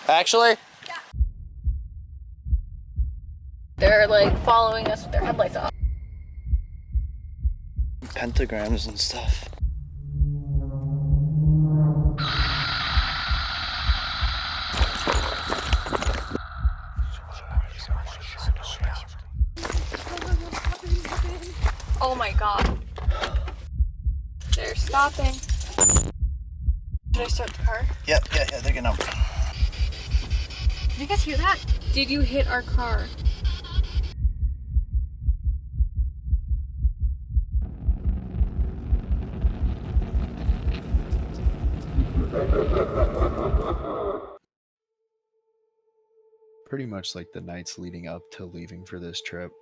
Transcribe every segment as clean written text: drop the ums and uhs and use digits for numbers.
Actually? They're like following us with their headlights off. Pentagrams and stuff. Oh my god. They're stopping. Should I start the car? Yeah, they're getting up. Did you guys hear that? Did you hit our car? Pretty much like the nights leading up to leaving for this trip,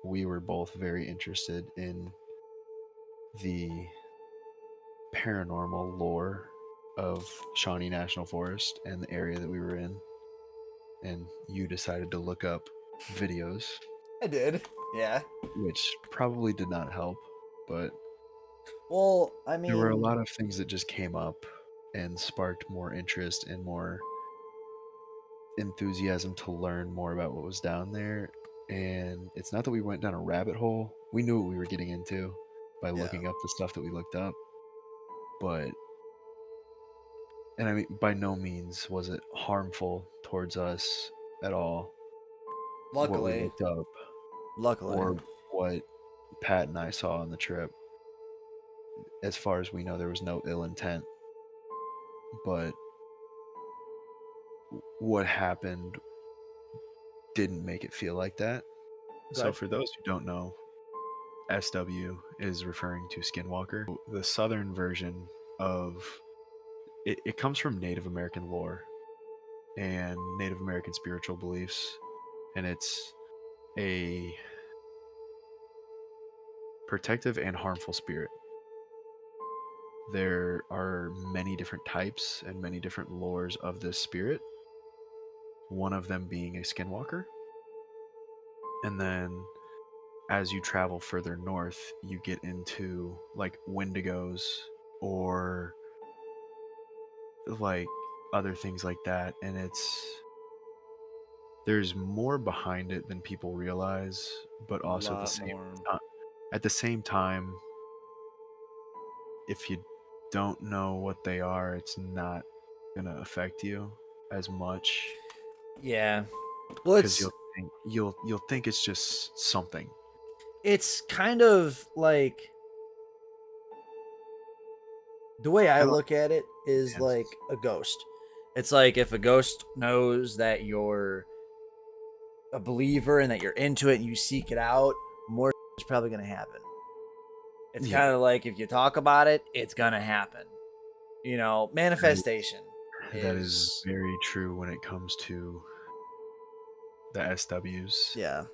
we were both very interested in the paranormal lore of Shawnee National Forest and the area that we were in. And you decided to look up videos, I did. Yeah. which probably did not help, but Well, I mean, there were a lot of things that just came up and sparked more interest and more enthusiasm to learn more about what was down there. And it's not that we went down a rabbit hole. We knew what we were getting into by looking up the stuff that we looked up. But, and I mean, by no means was it harmful towards us at all. What we luckily, looked up luckily, or what Pat and I saw on the trip. As far as we know, there was no ill intent. But what happened didn't make it feel like that. So, Right. for those who don't know, SW is referring to Skinwalker. The southern version of it comes from Native American lore and Native American spiritual beliefs, and it's a protective and harmful spirit. There are many different types and many different lores of this spirit, one of them being a skinwalker. And then as you travel further north, you get into like wendigos or like other things like that, and there's more behind it than people realize, but also lot more. at the same time, if you don't know what they are, it's not gonna affect you as much Yeah. Well, because you'll think it's just something. it's kind of like the way I I don't look at it is understand. like a ghost. It's like if a ghost knows that you're a believer and that you're into it and you seek it out, more is probably going to happen. It's Yeah. kind of like if you talk about it, it's going to happen. You know, manifestation. That is very true when it comes to the SWs. Yeah.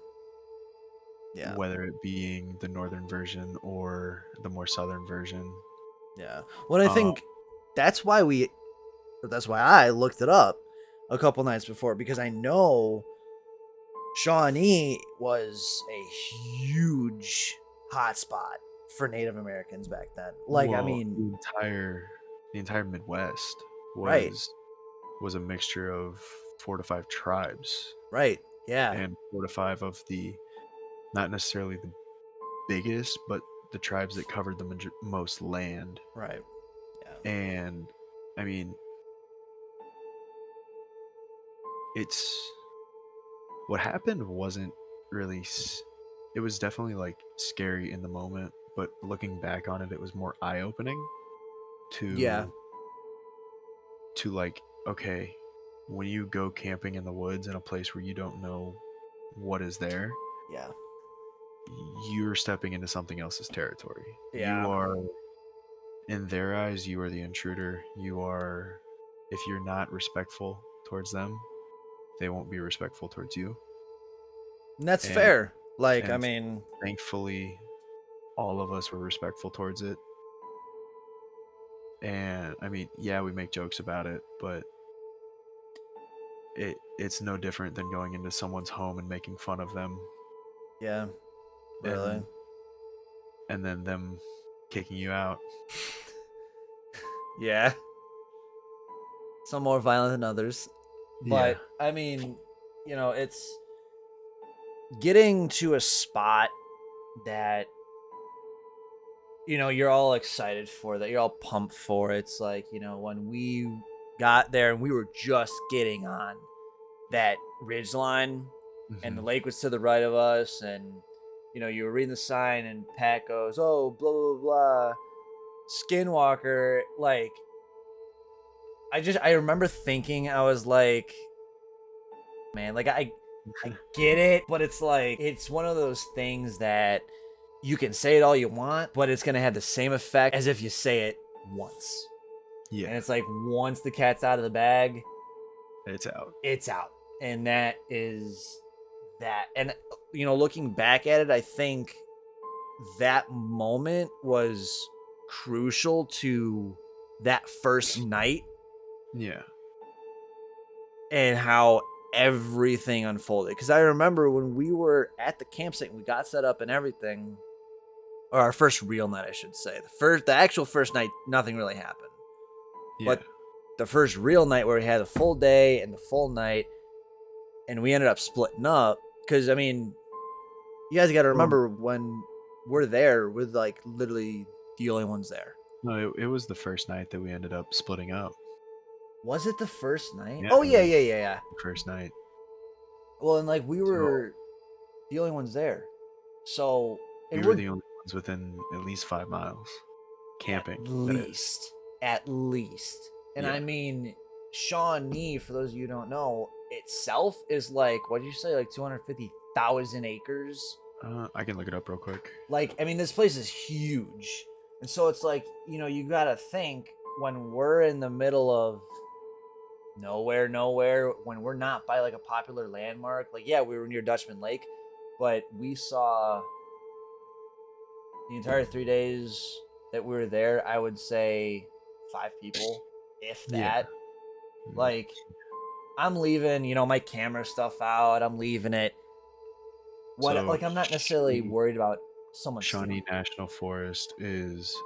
Yeah. Whether it being the northern version or the more southern version. Yeah. Well, I think that's why I looked it up a couple nights before, because I know Shawnee was a huge hotspot for Native Americans back then. Like, I Well, mean, the entire Midwest Right. was a mixture of 4 to 5 tribes, right. Yeah. and 4 to 5 of the not necessarily the biggest, but the tribes that covered the most land. Right. Yeah. And I mean, it's what happened wasn't really it was definitely like scary in the moment, but looking back on it, it was more eye-opening Yeah. to like, okay, when you go camping in the woods in a place where you don't know what is there, Yeah. you're stepping into something else's territory. Yeah. You are, in their eyes, you are the intruder. You are, if you're not respectful towards them, they won't be respectful towards you. And that's And- fair. Like, I and mean, Thankfully, all of us were respectful towards it. And I mean, yeah, we make jokes about it, but it's no different than going into someone's home and making fun of them, yeah. Really. and then them kicking you out. Yeah. Some more violent than others. But I mean, it's getting to a spot that you're all excited for, that you're all pumped for. It's like, when we got there and we were just getting on that ridge line and the lake was to the right of us, and you were reading the sign and Pat goes, oh, blah blah blah, Skinwalker. Like, I remember thinking, I was like, man, like I get it, but it's like, it's one of those things that you can say it all you want, but it's gonna have the same effect as if you say it once. Yeah. And it's like, once the cat's out of the bag, it's out. It's out. And that is that. And looking back at it, I think that moment was crucial to that first night. Yeah. And how everything unfolded. Because I remember when we were at the campsite and we got set up and everything, or our first real night, I should say. The actual first night, nothing really happened. Yeah. But the first real night where we had a full day and the full night, and we ended up splitting up. Because, I mean, you guys got to remember, when we're there, we're like literally the only ones there. No, it was the first night that we ended up splitting up. Was it the first night? Yeah, oh, yeah. First night. Well, and like, we were the only ones there. So, we were the only ones within at least 5 miles camping. At least. And I mean, Shawnee, for those of you who don't know, itself is like, what did you say, like 250,000 acres? I can look it up real quick. Like, I mean, this place is huge. And so it's like, you gotta think, when we're in the middle of nowhere, when we're not by like a popular landmark, like, yeah, we were near Dutchman Lake, but we saw the entire 3 days that we were there, I would say 5 people, if that. Yeah. Like, I'm leaving, my camera stuff out. I'm leaving it. Like, I'm not necessarily worried about someone Shawnee stealing. National Forest is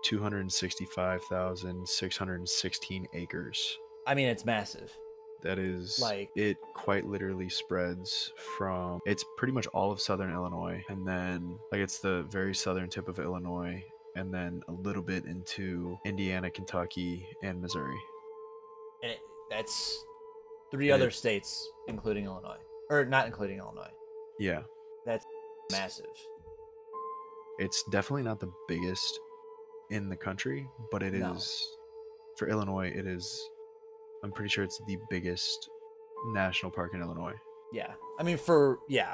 265,616 acres. I mean, it's massive. That is, like, it quite literally spreads from, it's pretty much all of southern Illinois, and then, like, it's the very southern tip of Illinois, and then a little bit into Indiana, Kentucky, and Missouri. And that's 3 other states, including Illinois. Or not including Illinois. Yeah. That's massive. It's definitely not the biggest in the country, but it is, for Illinois, it is, I'm pretty sure it's the biggest national park in Illinois. Yeah. I mean,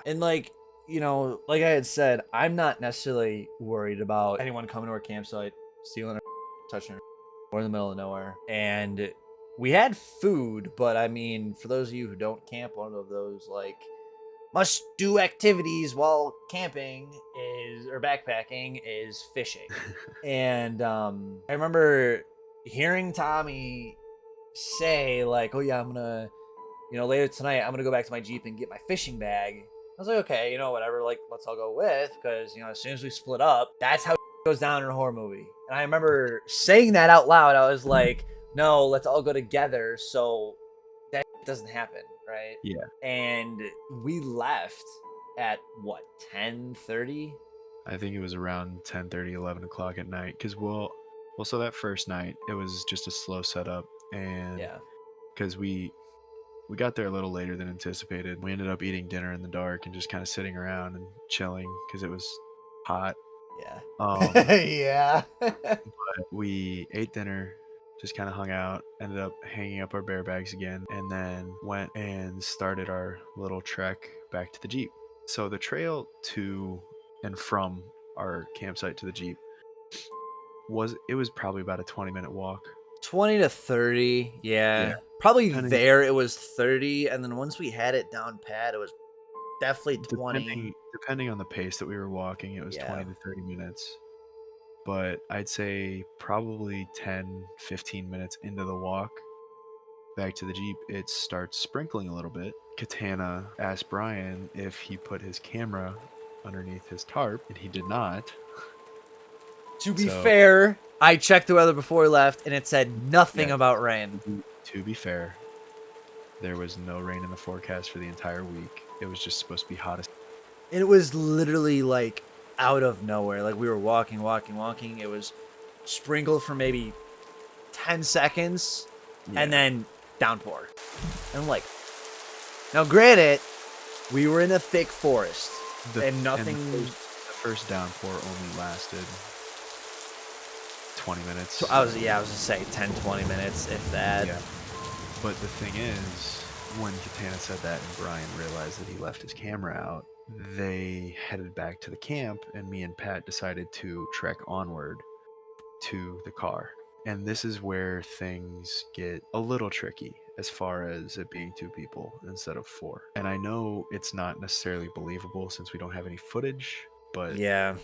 and like, like I had said, I'm not necessarily worried about anyone coming to our campsite, stealing our touching our. We're in the middle of nowhere. And we had food, but I mean, for those of you who don't camp, one of those like must do activities while camping or backpacking is fishing. And I remember hearing Tommy say, like, oh yeah, I'm gonna, later tonight, I'm gonna go back to my Jeep and get my fishing bag. I was like, okay, whatever, like, let's all go with, because, as soon as we split up, that's how it goes down in a horror movie. And I remember saying that out loud. I was like, no, let's all go together so that doesn't happen, right? Yeah. And we left at, what, 10:30? I think it was around 10:30, 11 o'clock at night, because so that first night, it was just a slow setup, and because we got there a little later than anticipated. We ended up eating dinner in the dark and just kind of sitting around and chilling because it was hot. Yeah. Yeah. But we ate dinner, just kind of hung out, ended up hanging up our bear bags again, and then went and started our little trek back to the Jeep. So the trail to and from our campsite to the Jeep was probably about a 20-minute walk. 20 to 30, yeah. Probably there it was 30, and then once we had it down pat, it was definitely 20. Depending on the pace that we were walking, it was 20 to 30 minutes. But I'd say probably 10, 15 minutes into the walk back to the Jeep, it starts sprinkling a little bit. Katana asked Brian if he put his camera underneath his tarp, and he did not. To be fair, I checked the weather before we left, and it said nothing about rain. To be fair, There was no rain in the forecast for the entire week. It was just supposed to be hot as. And it was literally like out of nowhere. Like we were walking. It was sprinkled for maybe 10 seconds and then downpour. And I'm like, now granted, we were in a thick forest and nothing. The first downpour only lasted 20 minutes. So I was gonna say 10, 20 minutes, if that. Yeah. But the thing is, when Katana said that and Brian realized that he left his camera out, they headed back to the camp, and me and Pat decided to trek onward to the car. And this is where things get a little tricky as far as it being 2 people instead of 4. And I know it's not necessarily believable since we don't have any footage, but yeah,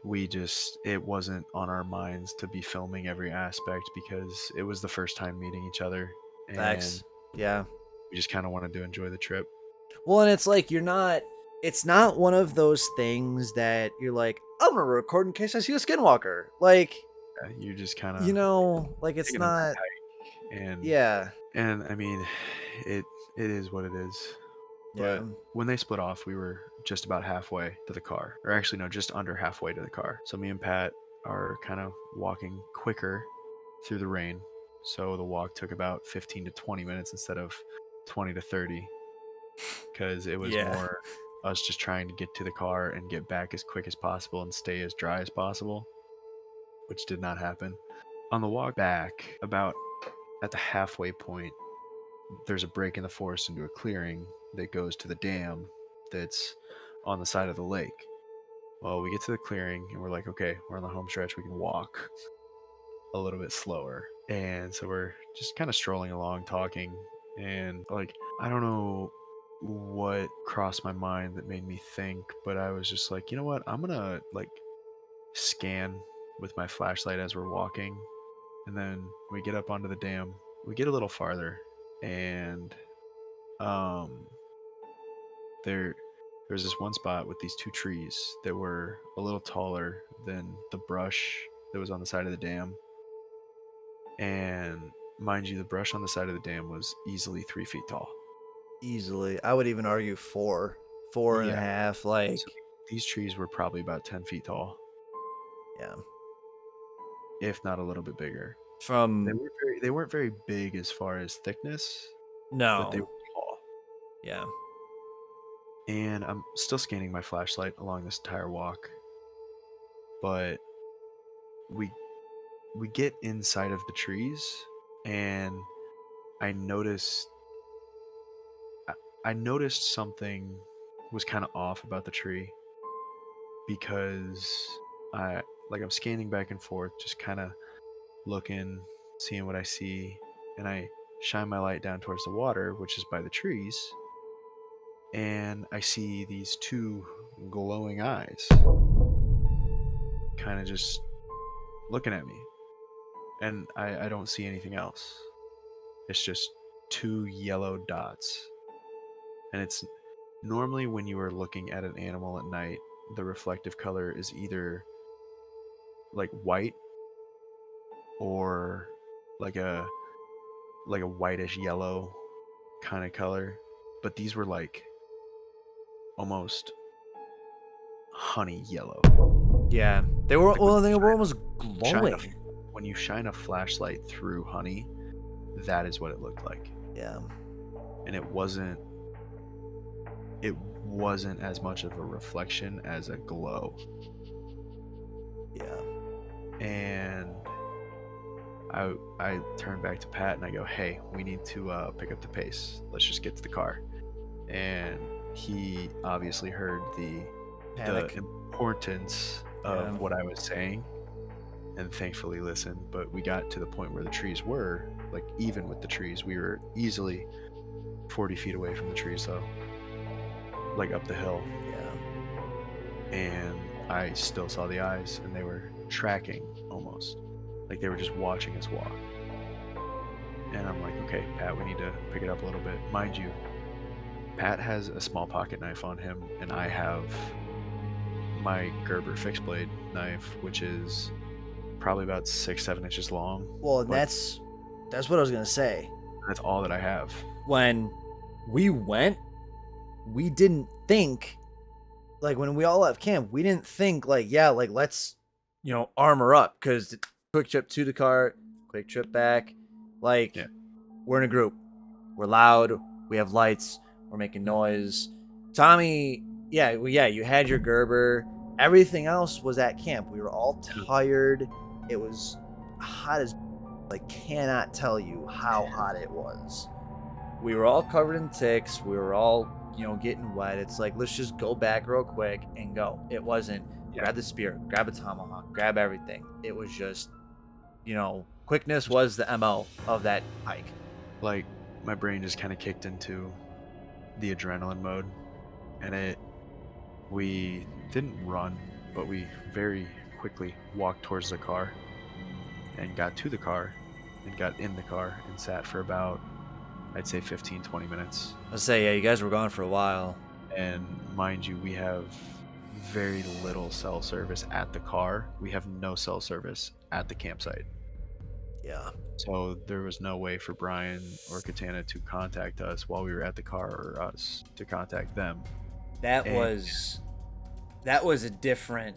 it wasn't on our minds to be filming every aspect because it was the first time meeting each other. And facts. Yeah. we just kind of wanted to enjoy the trip. Well, and it's like it's not one of those things that you're like, I'm gonna record in case I see a skinwalker. Like, You just kind of, like it's taking a not. hike. And Yeah. And I mean, it is what it is. Yeah. But when they split off, we were just about halfway to the car. Or actually, no, just under halfway to the car. So me and Pat are kind of walking quicker through the rain. So the walk took about 15 to 20 minutes instead of 20 to 30. Because it was more us just trying to get to the car and get back as quick as possible and stay as dry as possible, which did not happen. On the walk back, about at the halfway point, there's a break in the forest into a clearing that goes to the dam that's on the side of the lake. Well, we get to the clearing and we're like, okay, we're on the home stretch, we can walk a little bit slower. And so we're just kind of strolling along talking, and like, I don't know what crossed my mind that made me think, but I was just like, you know what, I'm gonna like scan with my flashlight as we're walking. And then we get up onto the dam, we get a little farther, and there's this one spot with these 2 trees that were a little taller than the brush that was on the side of the dam. And mind you, the brush on the side of the dam was easily 3 feet tall. Easily. I would even argue 4 and a half. Like, so these trees were probably about 10 feet tall. Yeah. If not a little bit bigger. From They weren't very big as far as thickness. No. But they were tall. Yeah. And I'm still scanning my flashlight along this entire walk. But we get inside of the trees, and I noticed something was kind of off about the tree, because I'm scanning back and forth, just kind of looking, seeing what I see, and I shine my light down towards the water, which is by the trees, and I see these 2 glowing eyes kind of just looking at me. And I don't see anything else. It's just 2 yellow dots. And it's normally when you are looking at an animal at night, the reflective color is either like white or like a whitish yellow kind of color. But these were like almost honey yellow. Yeah. They were almost glowing. When you shine a flashlight through honey, that is what it looked like. Yeah. And it wasn't as much of a reflection as a glow. Yeah. And I turned back to Pat and I go, hey, we need to pick up the pace. Let's just get to the car. And he obviously heard the importance of what I was saying and thankfully listened. But we got to the point where the trees were, like, even with the trees, we were easily 40 feet away from the trees, though, like up the hill. Yeah. And I still saw the eyes, and they were tracking almost, like they were just watching us walk. And I'm like, okay, Pat, we need to pick it up a little bit. Mind you, Pat has a small pocket knife on him, and I have my Gerber fixed blade knife, which is probably about 6-7 inches long. Well, and that's what I was gonna say. That's all that I have. when we went, we didn't think, like, when we all left camp, we didn't think, like, yeah, like, let's, armor up, because quick trip to the car, quick trip back. Like, we're in a group. We're loud. We have lights. We're making noise. Tommy, you had your Gerber. Everything else was at camp. We were all tired. It was hot as, like, cannot tell you how hot it was. We were all covered in ticks. We were all, getting wet. It's like, let's just go back real quick and go. It wasn't grab the spear, grab a tomahawk, grab everything. It was just, quickness was the MO of that hike. Like, my brain just kind of kicked into the adrenaline mode, and we didn't run, but we very quickly walked towards the car and got to the car and got in the car and sat for about, I'd say 15-20 minutes. I'll say, you guys were gone for a while. And mind you, we have very little cell service at the car. We have no cell service at the campsite. Yeah. So there was no way for Brian or Katana to contact us while we were at the car, or us to contact them. That was a different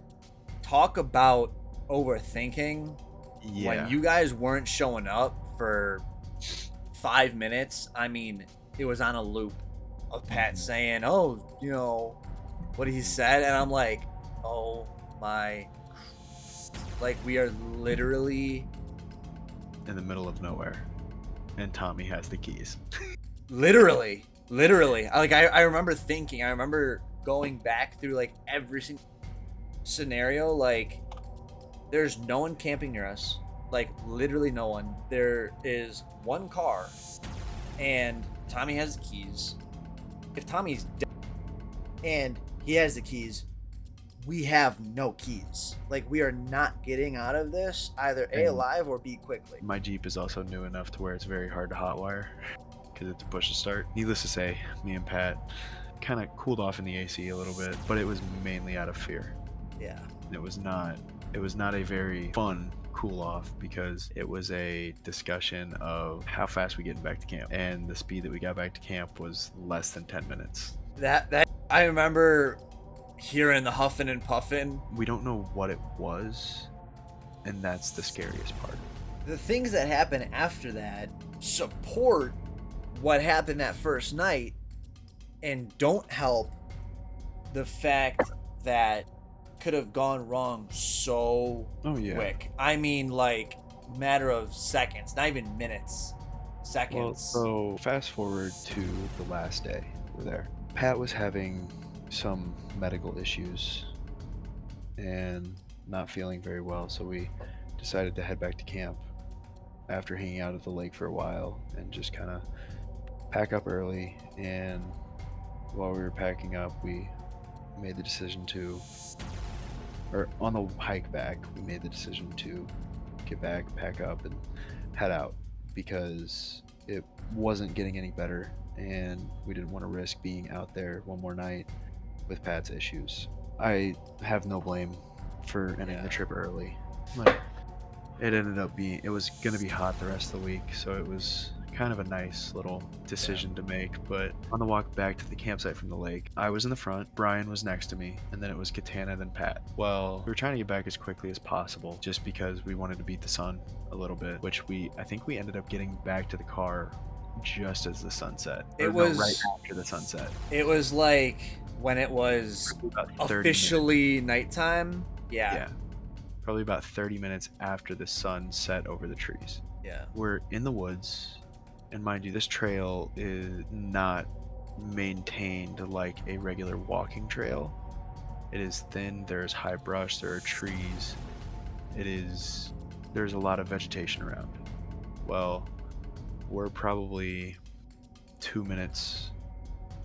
talk about overthinking. When you guys weren't showing up for 5 minutes, I mean, it was on a loop of Pat saying, what he said, and I'm like, oh my, like, we are literally in the middle of nowhere, and Tommy has the keys. literally like, I remember going back through, like, every single scenario. Like, there's no one camping near us, like, literally no one. There is one car, and Tommy has the keys. If Tommy's dead and he has the keys, we have no keys. Like, we are not getting out of this either A, alive, or B, quickly. My Jeep is also new enough to where it's very hard to hotwire because it's a push to start. Needless to say, me and Pat kind of cooled off in the AC a little bit, but it was mainly out of fear. Yeah. It was not a very fun cool off, because it was a discussion of how fast we getting back to camp, and the speed that we got back to camp was less than 10 minutes. That I remember hearing the huffing and puffing. We don't know what it was, and that's the scariest part. The things that happen after that support what happened that first night and don't help the fact that could have gone wrong so quick. I mean, like, matter of seconds, not even minutes, seconds. Well, so fast forward to the last day we're there. Pat was having some medical issues and not feeling very well, so we decided to head back to camp after hanging out at the lake for a while and just kind of pack up early. And while we were packing up, we made the decision to, or on the hike back, we made the decision to get back, pack up, and head out, because it wasn't getting any better, and we didn't want to risk being out there one more night with Pat's issues. I have no blame for ending the trip early. Like, it ended up being, it was going to be hot the rest of the week, so it was kind of a nice little decision to make. But on the walk back to the campsite from the lake, I was in the front, Brian was next to me, and then it was Katana, then Pat. Well, we were trying to get back as quickly as possible just because we wanted to beat the sun a little bit, which I think we ended up getting back to the car just as the sun set. It was right after the sunset. It was like when it was officially nighttime. Yeah. Probably about 30 minutes after the sun set over the trees. Yeah. We're in the woods, and mind you, this trail is not maintained like a regular walking trail. It is thin, there's high brush, there are trees. There's a lot of vegetation around. Well, we're probably 2 minutes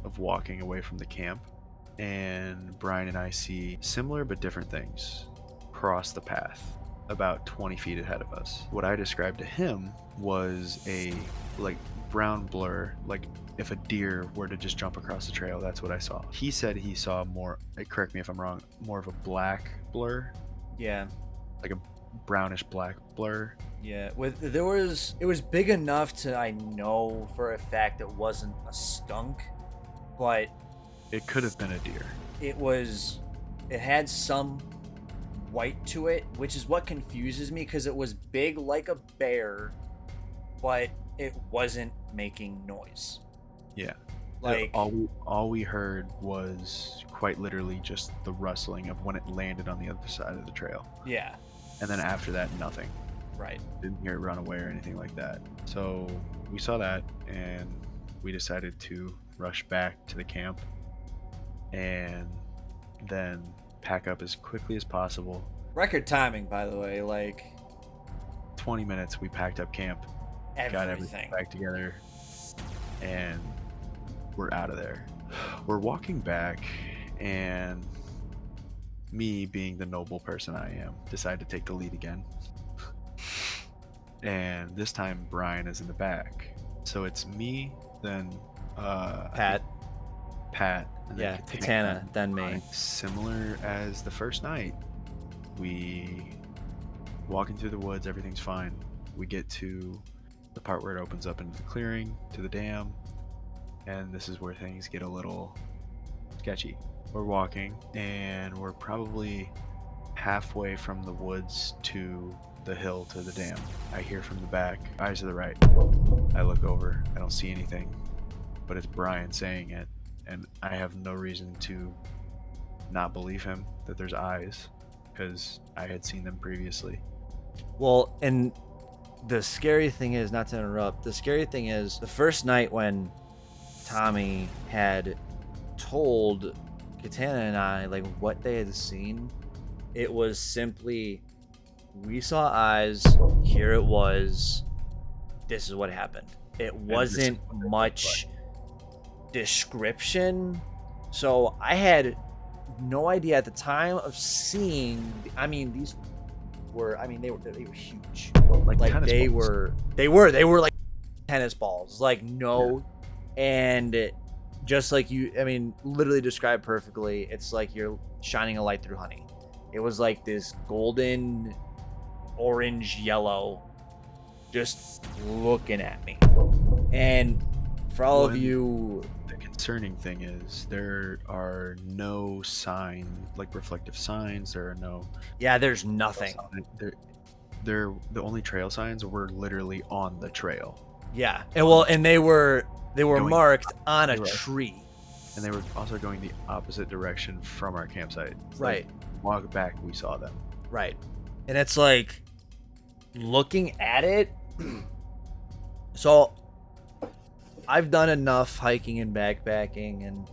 of walking away from the camp, and Brian and I see similar but different things cross the path about 20 feet ahead of us. What I described to him was a like brown blur, like if a deer were to just jump across the trail. That's what I saw. He said he saw more, correct me if I'm wrong, more of a black blur. Yeah. Like a brownish black blur. Yeah, it was big enough to I know for a fact it wasn't a skunk, but It could have been a deer. it had some white to it, which is what confuses me because it was big like a bear, but it wasn't making noise. Yeah. Like all we heard was quite literally just the rustling of when it landed on the other side of the trail. yeah, And then after that, nothing. right. Didn't hear it run away or anything like that. So we saw that and we decided to rush back to the camp and then pack up as quickly as possible. Record timing, by the way, like 20 minutes, we packed up camp, got everything back together, and we're out of there. We're walking back, and me, being the noble person I am, decide to take the lead again. And this time Brian is in the back. So it's me, then Pat, and yeah, then Katana, then me. Similar as the first night. We walking through the woods, everything's fine. We get to the part where it opens up into the clearing, to the dam, and this is where things get a little sketchy. We're walking, and we're probably halfway from the woods to the hill to the dam. I hear from the back, eyes to the right. I look over, I don't see anything, but it's Brian saying it, and I have no reason to not believe him that there's eyes, because I had seen them previously. Well, and the scary thing is, not to interrupt, the scary thing is the first night when Tommy had told Katana and I like what they had seen, it was simply, we saw eyes, here it was, this is what happened. It wasn't much description. So I had no idea at the time of seeing, I mean, they were huge. Like they balls. were like tennis balls. Like no, yeah. And just like you, I mean, literally described perfectly. It's like you're shining a light through honey. It was like this golden, orange, yellow, just looking at me. And for all of you, the concerning thing is there are no sign, like reflective signs. There are no. Yeah, there's nothing. They're the only trail signs were literally on the trail. Yeah, and they were marked on a tree. And they were also going the opposite direction from our campsite. Right. Like, walk back, we saw them. Right. And it's like looking at it. So I've done enough hiking and backpacking and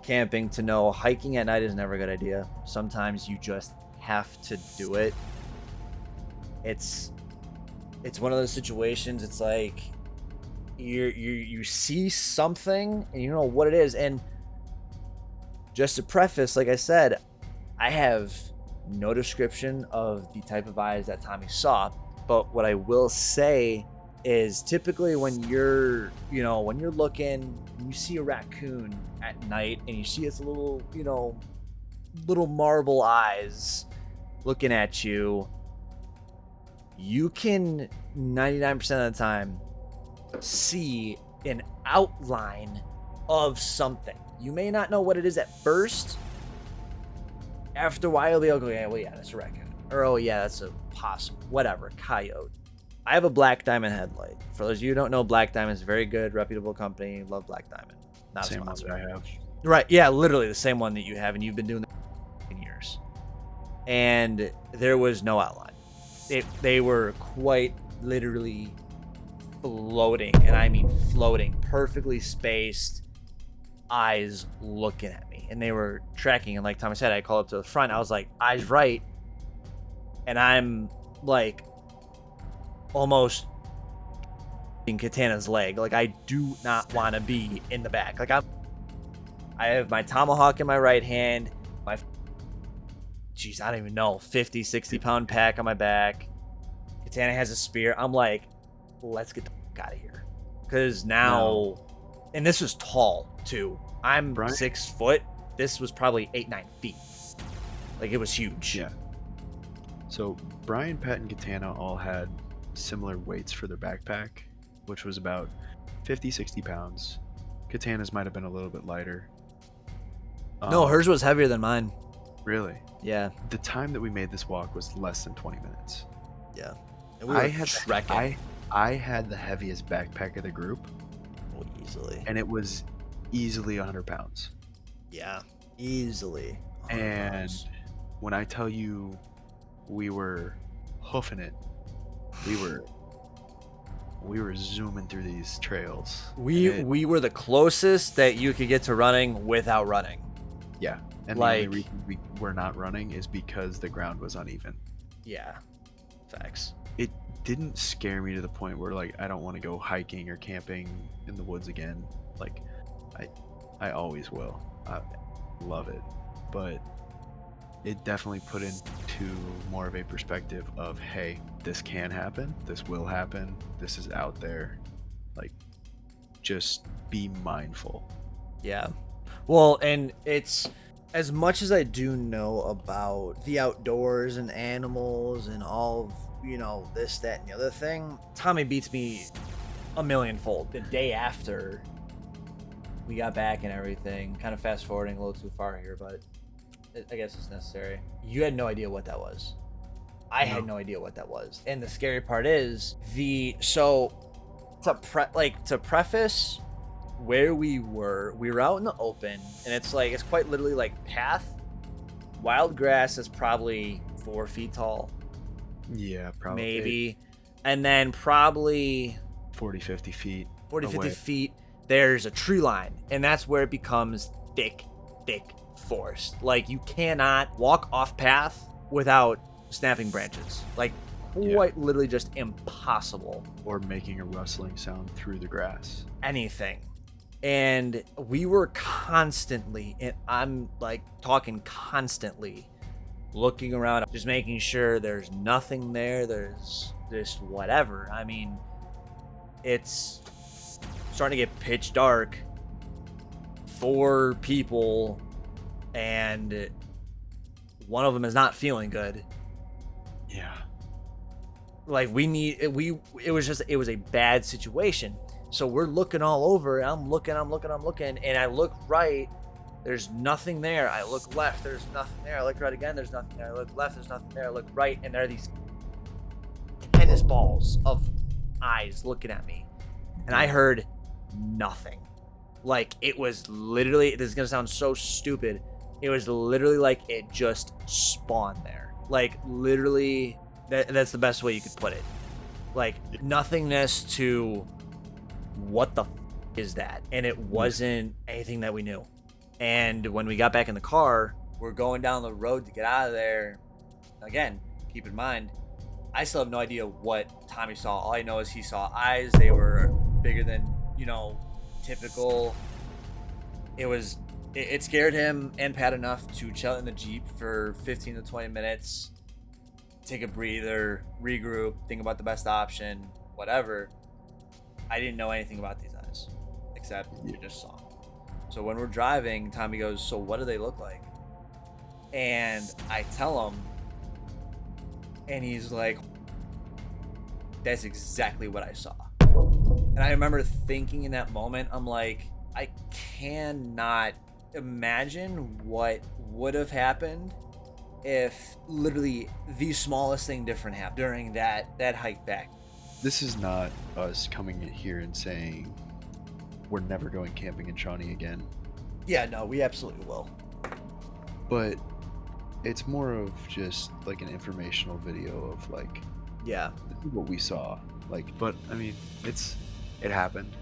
camping to know hiking at night is never a good idea. Sometimes you just have to do it. It's one of those situations. It's like you see something and you don't know what it is. And just to preface, like I said, I have no description of the type of eyes that Tommy saw. But what I will say is typically when you're looking, you see a raccoon at night and you see its little marble eyes looking at you, you can 99% of the time see an outline of something. You may not know what it is at first. After a while, they'll go, yeah, well, yeah, that's a raccoon. Or, oh, yeah, that's a possum. Whatever, coyote. I have a Black Diamond headlight. For those of you who don't know, Black Diamond is a very good, reputable company. Love Black Diamond. Not same one that I have. Right, yeah, literally the same one that you have, and you've been doing that for years. And there was no outline. They were quite literally floating, and I mean floating, perfectly spaced eyes looking at me. And they were tracking, and like Tommy said, I called up to the front. I was like, eyes right. And I'm like almost in Katana's leg. Like, I do not want to be in the back. Like, I have my tomahawk in my right hand, my, geez, I don't even know, 50, 60 pound pack on my back. Katana has a spear. I'm like, let's get the fuck out of here. Because now, and this was tall too. I'm 6 foot. This was probably 8-9 feet. Like, it was huge. Yeah. So Brian, Pat, and Katana all had similar weights for their backpack, which was about 50, 60 pounds. Katana's might have been a little bit lighter. No, hers was heavier than mine. Really? Yeah. The time that we made this walk was less than 20 minutes. Yeah. And we were I had trekking. I had the heaviest backpack of the group, Easily. and it was easily 100 pounds. Yeah. Easily. 100 And pounds. when I tell you we were hoofing it, we were zooming through these trails. We were the closest that you could get to running without running. Yeah. And the only reason we were not running is because the ground was uneven. Yeah. Facts. It didn't scare me to the point where like I don't want to go hiking or camping in the woods again. Like I always will. I love it. But it definitely put into more of a perspective of, hey, this can happen, this will happen, this is out there. Like, just be mindful. Yeah. Well, and it's, as much as I do know about the outdoors and animals and all of, this, that, and the other thing, Tommy beats me a millionfold. The day after we got back and everything, kind of fast forwarding a little too far here, but I guess it's necessary. You had no idea what that was. I had no idea what that was. And the scary part is to preface where we were out in the open, and it's quite literally like path. Wild grass is probably 4 feet tall. Yeah, probably. Maybe. And then probably 40, 50 feet. 40, 50 away. feet, there's a tree line. And that's where it becomes thick forest. Like, you cannot walk off path without snapping branches. Like, quite literally just impossible. Or making a rustling sound through the grass. Anything. And we were constantly, and I'm like talking constantly, looking around, just making sure there's nothing there, there's just whatever. I mean, it's starting to get pitch dark. 4 people, and one of them is not feeling good. Yeah. Like, it was a bad situation. So we're looking all over, and I'm looking, and I look right, there's nothing there. I look left, there's nothing there. I look right again, there's nothing there. I look left, there's nothing there. I look right, and there are these tennis balls of eyes looking at me. And I heard nothing. Like, it was literally, this is gonna sound so stupid, it was literally like it just spawned there. Like, literally, that's the best way you could put it. Like, nothingness to what the is that? And it wasn't anything that we knew. And when we got back in the car, we're going down the road to get out of there. Again, keep in mind, I still have no idea what Tommy saw. All I know is he saw eyes. They were bigger than, typical. It scared him and Pat enough to chill in the Jeep for 15 to 20 minutes, take a breather, regroup, think about the best option, whatever. I didn't know anything about these eyes, except you just saw them. So when we're driving, Tommy goes, so what do they look like? And I tell him, and he's like, that's exactly what I saw. And I remember thinking in that moment, I'm like, I cannot imagine what would have happened if literally the smallest thing different happened during that hike back. This is not us coming in here and saying we're never going camping in Shawnee again. Yeah, no, we absolutely will. But it's more of just like an informational video of like, yeah, this is what we saw. Like, but I mean, it happened.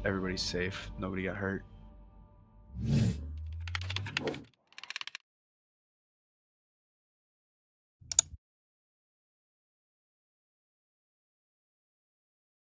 Everybody's safe. Nobody got hurt.